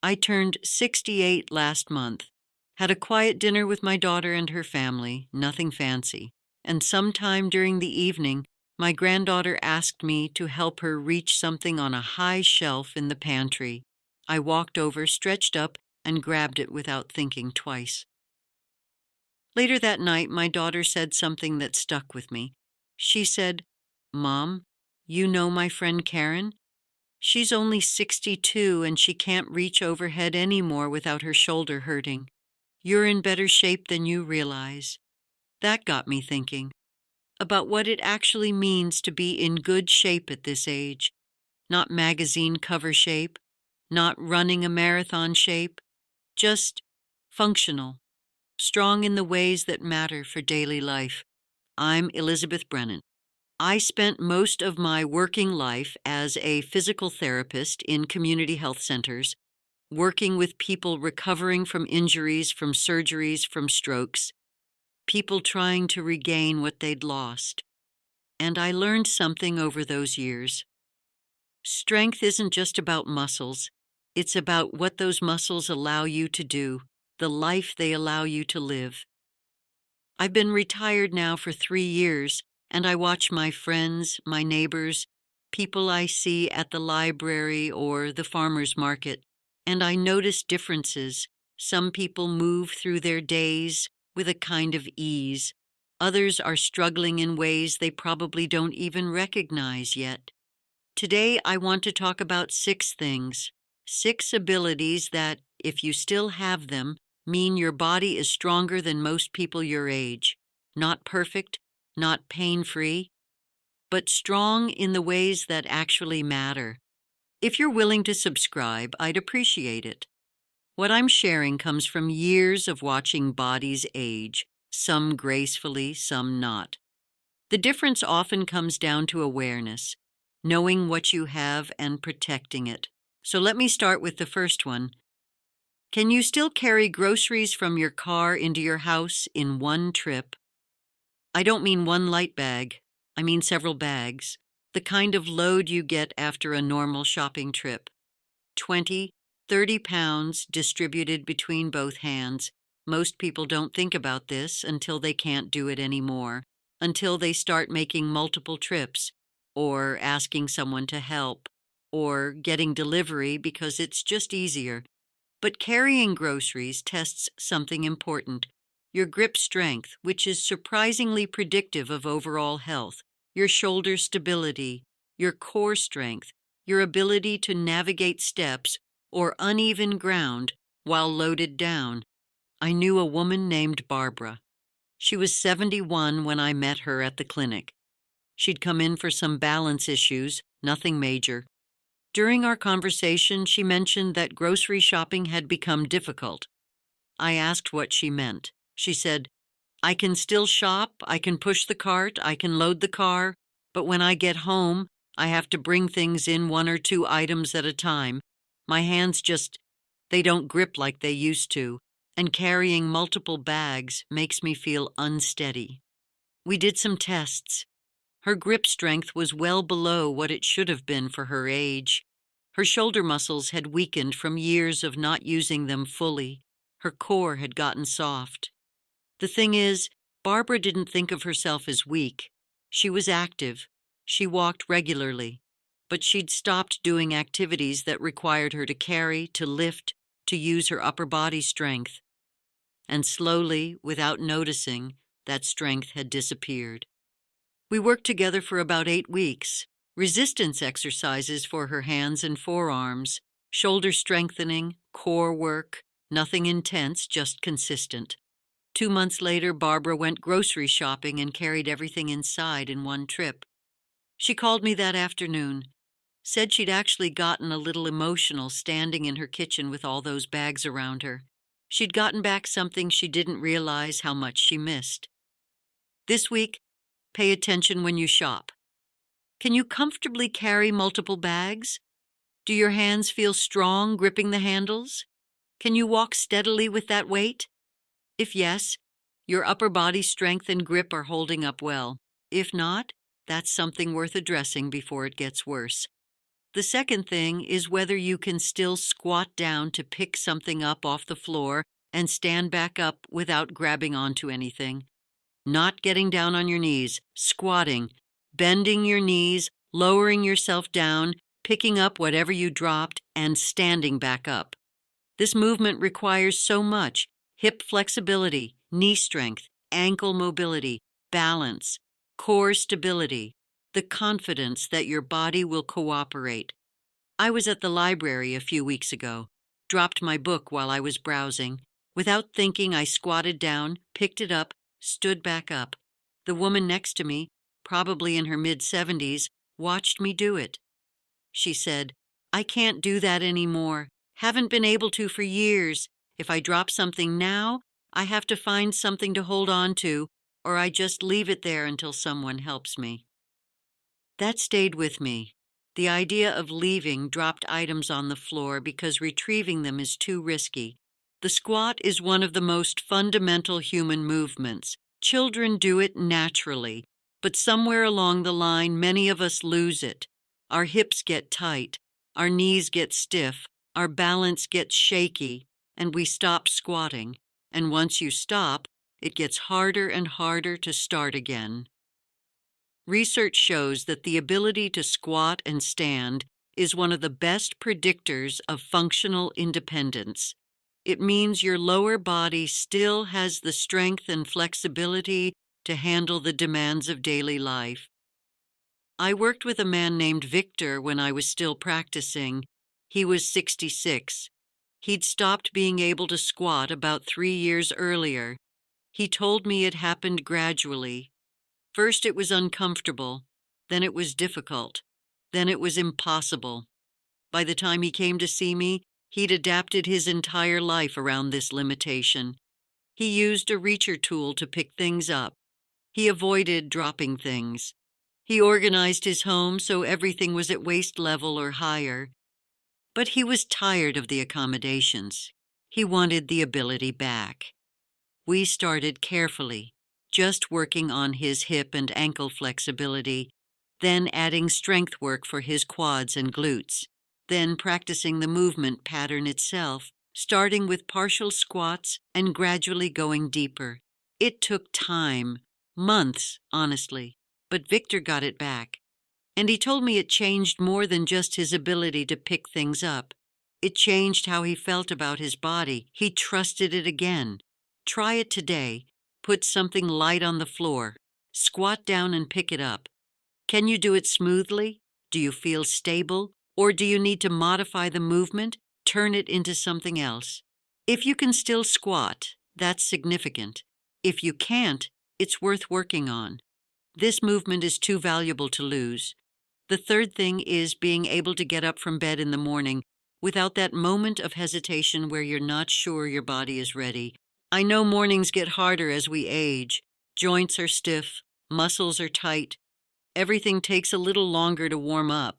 I turned 68 last month. Had a quiet dinner with my daughter and her family, nothing fancy. And sometime during the evening, my granddaughter asked me to help her reach something on a high shelf in the pantry. I walked over, stretched up, and grabbed it without thinking twice. Later that night, my daughter said something that stuck with me. She said, "Mom, you know my friend Karen? She's only 62 and she can't reach overhead anymore without her shoulder hurting. You're in better shape than you realize." That got me thinking about what it actually means to be in good shape at this age. Not magazine cover shape, not running a marathon shape, just functional, strong in the ways that matter for daily life. I'm Elizabeth Brennan. I spent most of my working life as a physical therapist in community health centers, working with people recovering from injuries, from surgeries, from strokes, people trying to regain what they'd lost. And I learned something over those years. Strength isn't just about muscles. It's about what those muscles allow you to do, the life they allow you to live. I've been retired now for 3 years, and I watch my friends, my neighbors, people I see at the library or the farmer's market, and I notice differences. Some people move through their days with a kind of ease. Others are struggling in ways they probably don't even recognize yet. Today, I want to talk about 6 things, 6 abilities that, if you still have them, mean your body is stronger than most people your age. Not perfect, not pain-free, but strong in the ways that actually matter. If you're willing to subscribe, I'd appreciate it. What I'm sharing comes from years of watching bodies age, some gracefully, some not. The difference often comes down to awareness, knowing what you have and protecting it. So let me start with the first one. Can you still carry groceries from your car into your house in one trip? I don't mean one light bag. I mean several bags, the kind of load you get after a normal shopping trip. 20, 30 pounds distributed between both hands. Most people don't think about this until they can't do it anymore, until they start making multiple trips, or asking someone to help, or getting delivery because it's just easier. But carrying groceries tests something important: your grip strength, which is surprisingly predictive of overall health, your shoulder stability, your core strength, your ability to navigate steps or uneven ground while loaded down. I knew a woman named Barbara. She was 71 when I met her at the clinic. She'd come in for some balance issues, nothing major. During our conversation, she mentioned that grocery shopping had become difficult. I asked what she meant. She said, "I can still shop, I can push the cart, I can load the car, but when I get home, I have to bring things in 1 or 2 items at a time. My hands they don't grip like they used to, and carrying multiple bags makes me feel unsteady." We did some tests. Her grip strength was well below what it should have been for her age. Her shoulder muscles had weakened from years of not using them fully. Her core had gotten soft. The thing is, Barbara didn't think of herself as weak. She was active. She walked regularly. But she'd stopped doing activities that required her to carry, to lift, to use her upper body strength. And slowly, without noticing, that strength had disappeared. We worked together for about 8 weeks. Resistance exercises for her hands and forearms, shoulder strengthening, core work, nothing intense, just consistent. 2 months later, Barbara went grocery shopping and carried everything inside in one trip. She called me that afternoon, said she'd actually gotten a little emotional standing in her kitchen with all those bags around her. She'd gotten back something she didn't realize how much she missed. This week, pay attention when you shop. Can you comfortably carry multiple bags? Do your hands feel strong gripping the handles? Can you walk steadily with that weight? If yes, your upper body strength and grip are holding up well. If not, that's something worth addressing before it gets worse. The second thing is whether you can still squat down to pick something up off the floor and stand back up without grabbing onto anything. Not getting down on your knees, squatting, bending your knees, lowering yourself down, picking up whatever you dropped, and standing back up. This movement requires so much: hip flexibility, knee strength, ankle mobility, balance, core stability, the confidence that your body will cooperate. I was at the library a few weeks ago, dropped my book while I was browsing. Without thinking, I squatted down, picked it up, stood back up. The woman next to me, probably in her mid-70s, watched me do it. She said, "I can't do that anymore. Haven't been able to for years. If I drop something now, I have to find something to hold on to, or I just leave it there until someone helps me." That stayed with me. The idea of leaving dropped items on the floor because retrieving them is too risky. The squat is one of the most fundamental human movements. Children do it naturally, but somewhere along the line, many of us lose it. Our hips get tight, our knees get stiff, our balance gets shaky, and we stop squatting. And once you stop, it gets harder and harder to start again. Research shows that the ability to squat and stand is one of the best predictors of functional independence. It means your lower body still has the strength and flexibility to handle the demands of daily life. I worked with a man named Victor when I was still practicing. He was 66. He'd stopped being able to squat about 3 years earlier. He told me it happened gradually. First it was uncomfortable, then it was difficult, then it was impossible. By the time he came to see me, he'd adapted his entire life around this limitation. He used a reacher tool to pick things up. He avoided dropping things. He organized his home so everything was at waist level or higher. But he was tired of the accommodations. He wanted the ability back. We started carefully, just working on his hip and ankle flexibility, then adding strength work for his quads and glutes, then practicing the movement pattern itself, starting with partial squats and gradually going deeper. It took time, months, honestly, but Victor got it back. And he told me it changed more than just his ability to pick things up. It changed how he felt about his body. He trusted it again. Try it today. Put something light on the floor. Squat down and pick it up. Can you do it smoothly? Do you feel stable? Or do you need to modify the movement, turn it into something else? If you can still squat, that's significant. If you can't, it's worth working on. This movement is too valuable to lose. The third thing is being able to get up from bed in the morning without that moment of hesitation where you're not sure your body is ready. I know mornings get harder as we age. Joints are stiff, muscles are tight. Everything takes a little longer to warm up.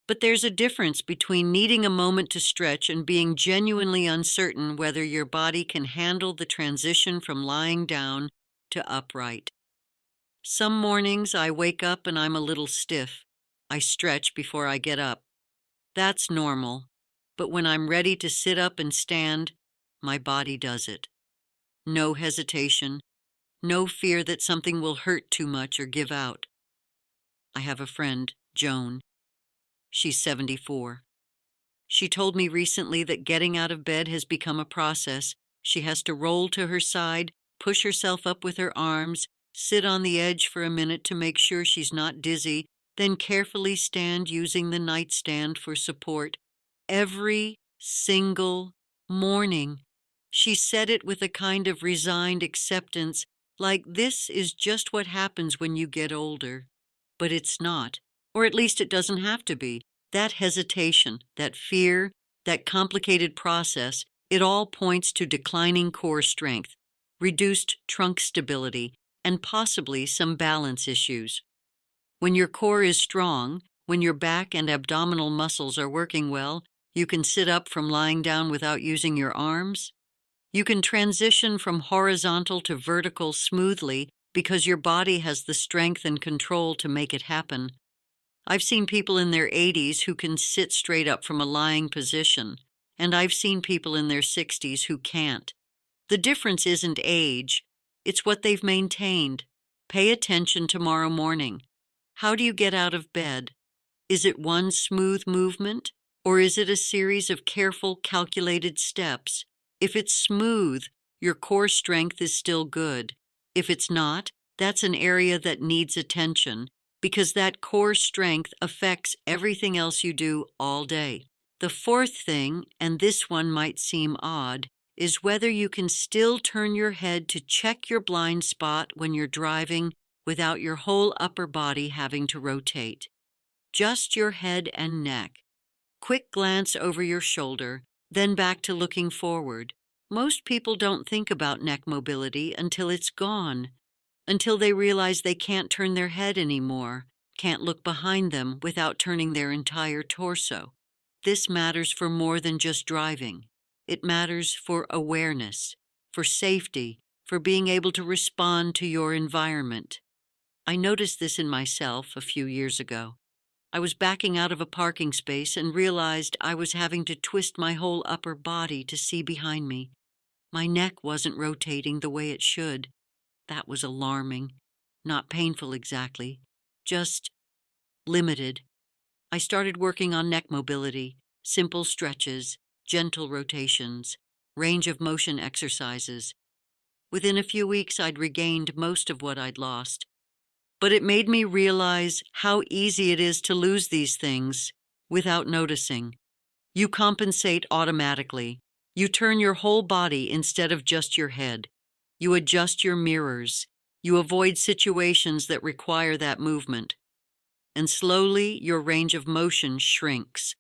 But there's a difference between needing a moment to stretch and being genuinely uncertain whether your body can handle the transition from lying down to upright. Some mornings I wake up and I'm a little stiff. I stretch before I get up. That's normal. But when I'm ready to sit up and stand, my body does it. No hesitation, no fear that something will hurt too much or give out. I have a friend, Joan. She's 74. She told me recently that getting out of bed has become a process. She has to roll to her side, push herself up with her arms, sit on the edge for a minute to make sure she's not dizzy, then carefully stand using the nightstand for support. Every single morning. She said it with a kind of resigned acceptance, like this is just what happens when you get older. But it's not, or at least it doesn't have to be. That hesitation, that fear, that complicated process, it all points to declining core strength, reduced trunk stability, and possibly some balance issues. When your core is strong, when your back and abdominal muscles are working well, you can sit up from lying down without using your arms. You can transition from horizontal to vertical smoothly because your body has the strength and control to make it happen. I've seen people in their 80s who can sit straight up from a lying position, and I've seen people in their 60s who can't. The difference isn't age, it's what they've maintained. Pay attention tomorrow morning. How do you get out of bed? Is it one smooth movement, or is it a series of careful, calculated steps? If it's smooth, your core strength is still good. If it's not, that's an area that needs attention, because that core strength affects everything else you do all day. The fourth thing, and this one might seem odd, is whether you can still turn your head to check your blind spot when you're driving without your whole upper body having to rotate. Just your head and neck. Quick glance over your shoulder, then back to looking forward. Most people don't think about neck mobility until it's gone, until they realize they can't turn their head anymore, can't look behind them without turning their entire torso. This matters for more than just driving. It matters for awareness, for safety, for being able to respond to your environment. I noticed this in myself a few years ago. I was backing out of a parking space and realized I was having to twist my whole upper body to see behind me. My neck wasn't rotating the way it should. That was alarming. Not painful exactly, just limited. I started working on neck mobility, simple stretches, gentle rotations, range of motion exercises. Within a few weeks, I'd regained most of what I'd lost. But it made me realize how easy it is to lose these things without noticing. You compensate automatically. You turn your whole body instead of just your head. You adjust your mirrors. You avoid situations that require that movement. And slowly, your range of motion shrinks.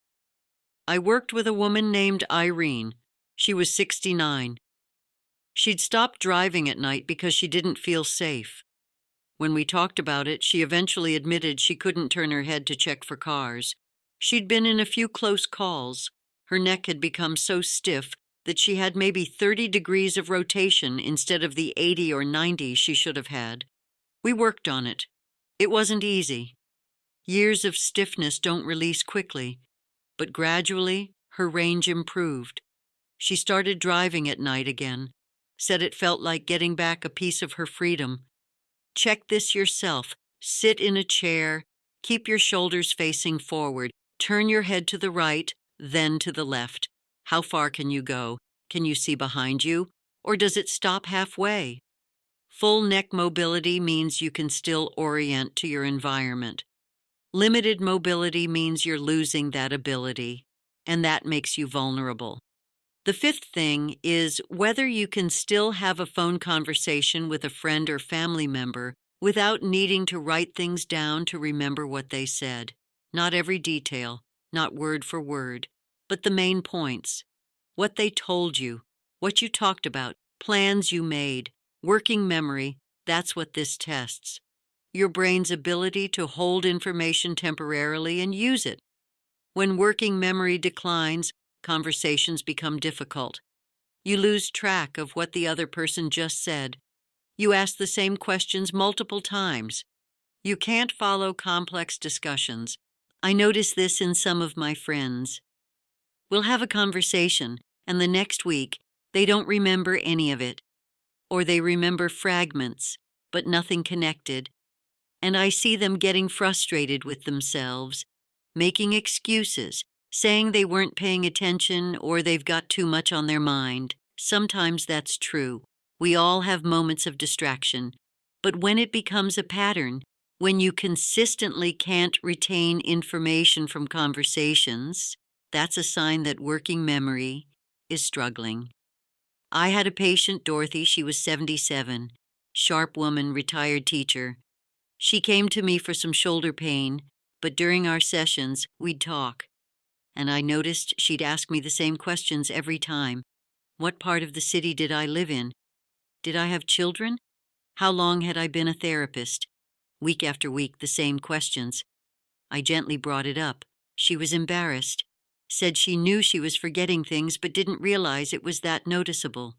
I worked with a woman named Irene. She was 69. She'd stopped driving at night because she didn't feel safe. When we talked about it, she eventually admitted she couldn't turn her head to check for cars. She'd been in a few close calls. Her neck had become so stiff that she had maybe 30 degrees of rotation instead of the 80 or 90 she should have had. We worked on it. It wasn't easy. Years of stiffness don't release quickly, but gradually her range improved. She started driving at night again, said it felt like getting back a piece of her freedom. Check this yourself. Sit in a chair, keep your shoulders facing forward, turn your head to the right, then to the left. How far can you go? Can you see behind you? Or does it stop halfway? Full neck mobility means you can still orient to your environment. Limited mobility means you're losing that ability, and that makes you vulnerable. The fifth thing is whether you can still have a phone conversation with a friend or family member without needing to write things down to remember what they said. Not every detail, not word for word, but the main points. What they told you, what you talked about, plans you made, working memory, that's what this tests. Your brain's ability to hold information temporarily and use it. When working memory declines, conversations become difficult. You lose track of what the other person just said. You ask the same questions multiple times. You can't follow complex discussions. I notice this in some of my friends. We'll have a conversation, and the next week, they don't remember any of it. Or they remember fragments, but nothing connected. And I see them getting frustrated with themselves, making excuses, saying they weren't paying attention or they've got too much on their mind. Sometimes that's true. We all have moments of distraction. But when it becomes a pattern, when you consistently can't retain information from conversations, that's a sign that working memory is struggling. I had a patient, Dorothy. She was 77. Sharp woman, retired teacher. She came to me for some shoulder pain, but during our sessions, we'd talk. And I noticed she'd ask me the same questions every time. What part of the city did I live in? Did I have children? How long had I been a therapist? Week after week, the same questions. I gently brought it up. She was embarrassed, said she knew she was forgetting things but didn't realize it was that noticeable.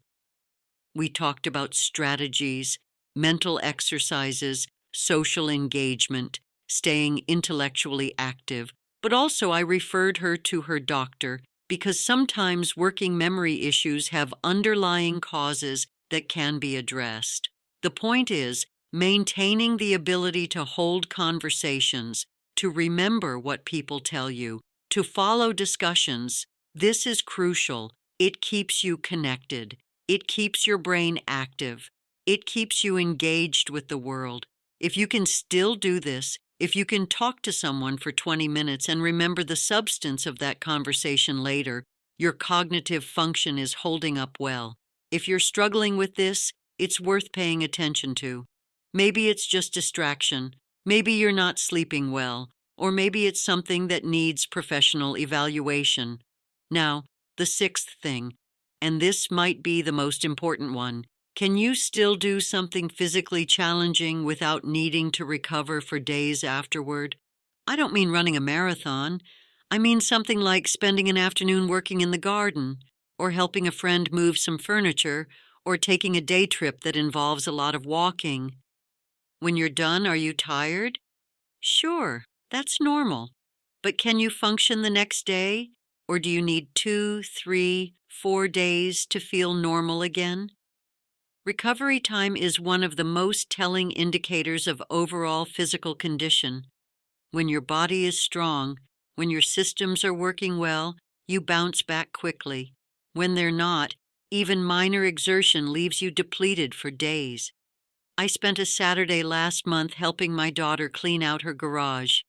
We talked about strategies, mental exercises, social engagement, staying intellectually active, but also I referred her to her doctor because sometimes working memory issues have underlying causes that can be addressed. The point is, maintaining the ability to hold conversations, to remember what people tell you, to follow discussions. This is crucial. It keeps you connected. It keeps your brain active. It keeps you engaged with the world. If you can still do this, if you can talk to someone for 20 minutes and remember the substance of that conversation later, your cognitive function is holding up well. If you're struggling with this, it's worth paying attention to. Maybe it's just distraction. Maybe you're not sleeping well. Or maybe it's something that needs professional evaluation. Now, the sixth thing, and this might be the most important one. Can you still do something physically challenging without needing to recover for days afterward? I don't mean running a marathon. I mean something like spending an afternoon working in the garden, or helping a friend move some furniture, or taking a day trip that involves a lot of walking. When you're done, are you tired? Sure, that's normal. But can you function the next day? Or do you need 2, 3, 4 days to feel normal again? Recovery time is one of the most telling indicators of overall physical condition. When your body is strong, when your systems are working well, you bounce back quickly. When they're not, even minor exertion leaves you depleted for days. I spent a Saturday last month helping my daughter clean out her garage.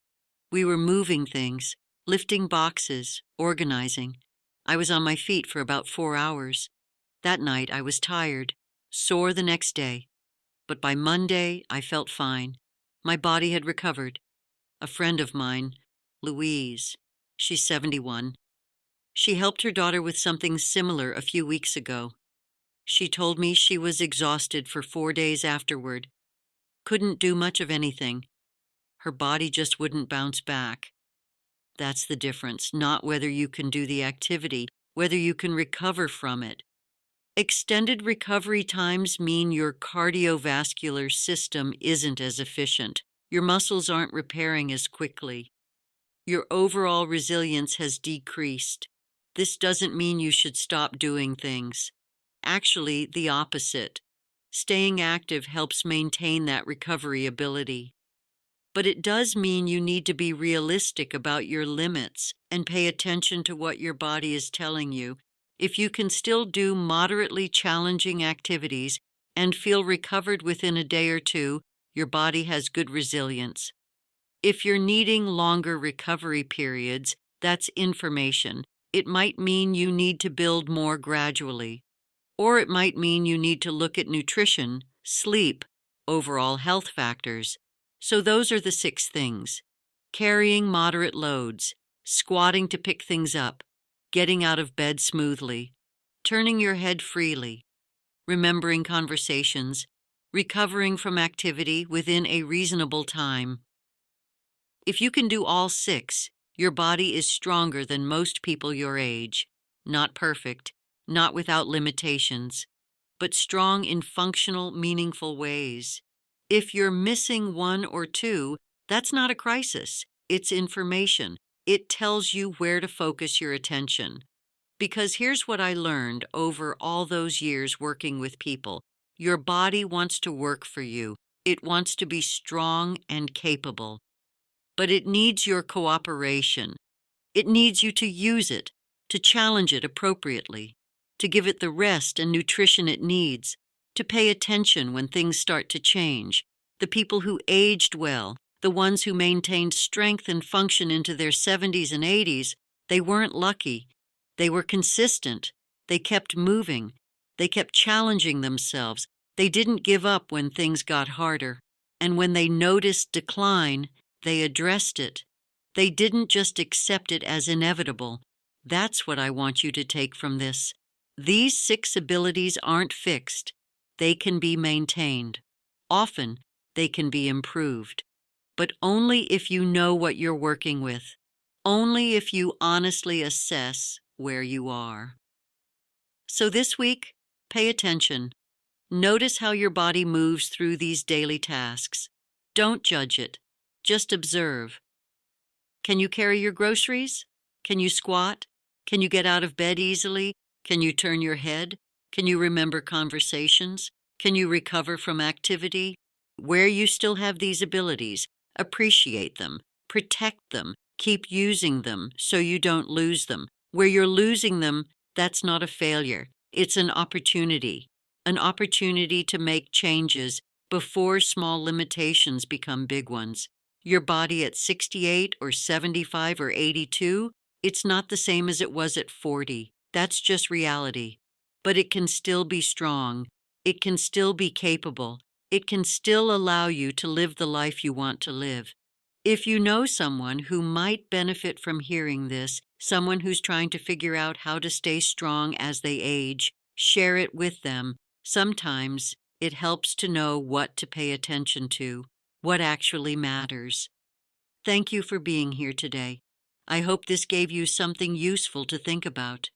We were moving things, lifting boxes, organizing. I was on my feet for about 4 hours. That night I was tired, sore the next day. But by Monday I felt fine. My body had recovered. A friend of mine, Louise, she's 71. She helped her daughter with something similar a few weeks ago. She told me she was exhausted for 4 days afterward. Couldn't do much of anything. Her body just wouldn't bounce back. That's the difference, not whether you can do the activity, whether you can recover from it. Extended recovery times mean your cardiovascular system isn't as efficient. Your muscles aren't repairing as quickly. Your overall resilience has decreased. This doesn't mean you should stop doing things. Actually, the opposite. Staying active helps maintain that recovery ability. But it does mean you need to be realistic about your limits and pay attention to what your body is telling you. If you can still do moderately challenging activities and feel recovered within a day or two, your body has good resilience. If you're needing longer recovery periods, that's information. It might mean you need to build more gradually. Or it might mean you need to look at nutrition, sleep, overall health factors. So those are the 6 things: carrying moderate loads, squatting to pick things up, getting out of bed smoothly, turning your head freely, remembering conversations, recovering from activity within a reasonable time. If you can do all 6, your body is stronger than most people your age. Not perfect, not without limitations, but strong in functional, meaningful ways. If you're missing 1 or 2, that's not a crisis. It's information. It tells you where to focus your attention. Because here's what I learned over all those years working with people. Your body wants to work for you. It wants to be strong and capable. But it needs your cooperation. It needs you to use it, to challenge it appropriately, to give it the rest and nutrition it needs, to pay attention when things start to change. The people who aged well, the ones who maintained strength and function into their 70s and 80s, they weren't lucky. They were consistent. They kept moving. They kept challenging themselves. They didn't give up when things got harder. And when they noticed decline, they addressed it. They didn't just accept it as inevitable. That's what I want you to take from this. These 6 abilities aren't fixed. They can be maintained. Often, they can be improved. But only if you know what you're working with. Only if you honestly assess where you are. So this week, pay attention. Notice how your body moves through these daily tasks. Don't judge it. Just observe. Can you carry your groceries? Can you squat? Can you get out of bed easily? Can you turn your head? Can you remember conversations? Can you recover from activity? Where you still have these abilities, appreciate them, protect them, keep using them so you don't lose them. Where you're losing them, that's not a failure. It's an opportunity to make changes before small limitations become big ones. Your body at 68 or 75 or 82, it's not the same as it was at 40. That's just reality. But it can still be strong. It can still be capable. It can still allow you to live the life you want to live. If you know someone who might benefit from hearing this, someone who's trying to figure out how to stay strong as they age, share it with them. Sometimes it helps to know what to pay attention to, what actually matters. Thank you for being here today. I hope this gave you something useful to think about.